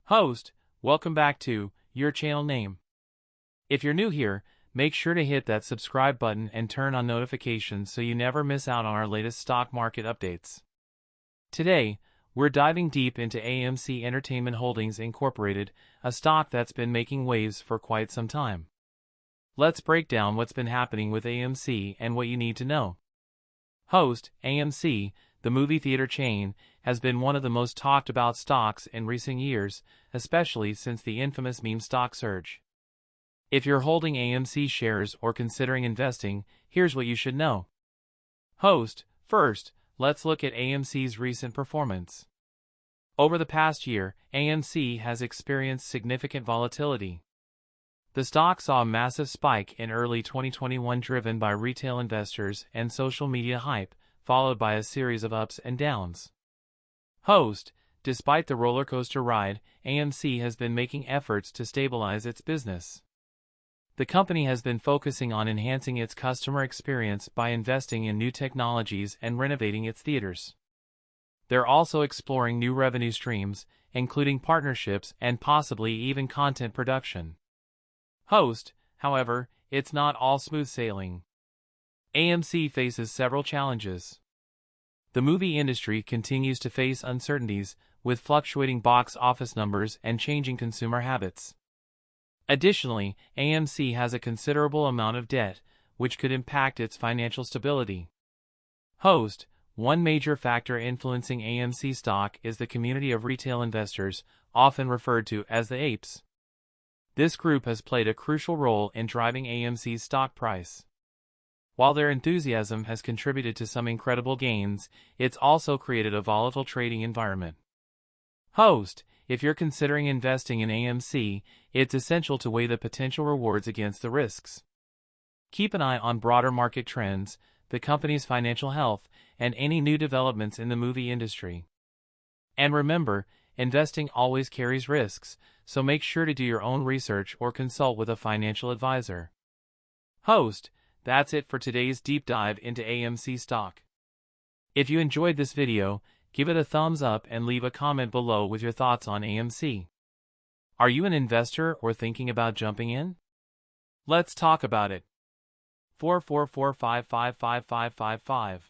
Host, welcome back to your channel name. If you're new here, make sure to hit that subscribe button and turn on notifications so you never miss out on our latest stock market updates. Today, we're diving deep into AMC Entertainment Holdings Incorporated, a stock that's been making waves for quite some time. Let's break down what's been happening with AMC and what you need to know. Host, AMC, the movie theater chain, has been one of the most talked about stocks in recent years, especially since the infamous meme stock surge. If you're holding AMC shares or considering investing, here's what you should know. Host, first, let's look at AMC's recent performance. Over the past year, AMC has experienced significant volatility. The stock saw a massive spike in early 2021 driven by retail investors and social media hype, followed by a series of ups and downs. Host, despite the roller coaster ride, AMC has been making efforts to stabilize its business. The company has been focusing on enhancing its customer experience by investing in new technologies and renovating its theaters. They're also exploring new revenue streams, including partnerships and possibly even content production. Host, however, it's not all smooth sailing. AMC faces several challenges. The movie industry continues to face uncertainties, with fluctuating box office numbers and changing consumer habits. Additionally, AMC has a considerable amount of debt, which could impact its financial stability. Host, one major factor influencing AMC stock is the community of retail investors, often referred to as the apes. This group has played a crucial role in driving AMC's stock price. While their enthusiasm has contributed to some incredible gains, it's also created a volatile trading environment. Host, if you're considering investing in AMC, it's essential to weigh the potential rewards against the risks. Keep an eye on broader market trends, the company's financial health, and any new developments in the movie industry. And remember, investing always carries risks, so make sure to do your own research or consult with a financial advisor. Host, that's it for today's deep dive into AMC stock. If you enjoyed this video, give it a thumbs up and leave a comment below with your thoughts on AMC. Are you an investor or thinking about jumping in? Let's talk about it. 444555555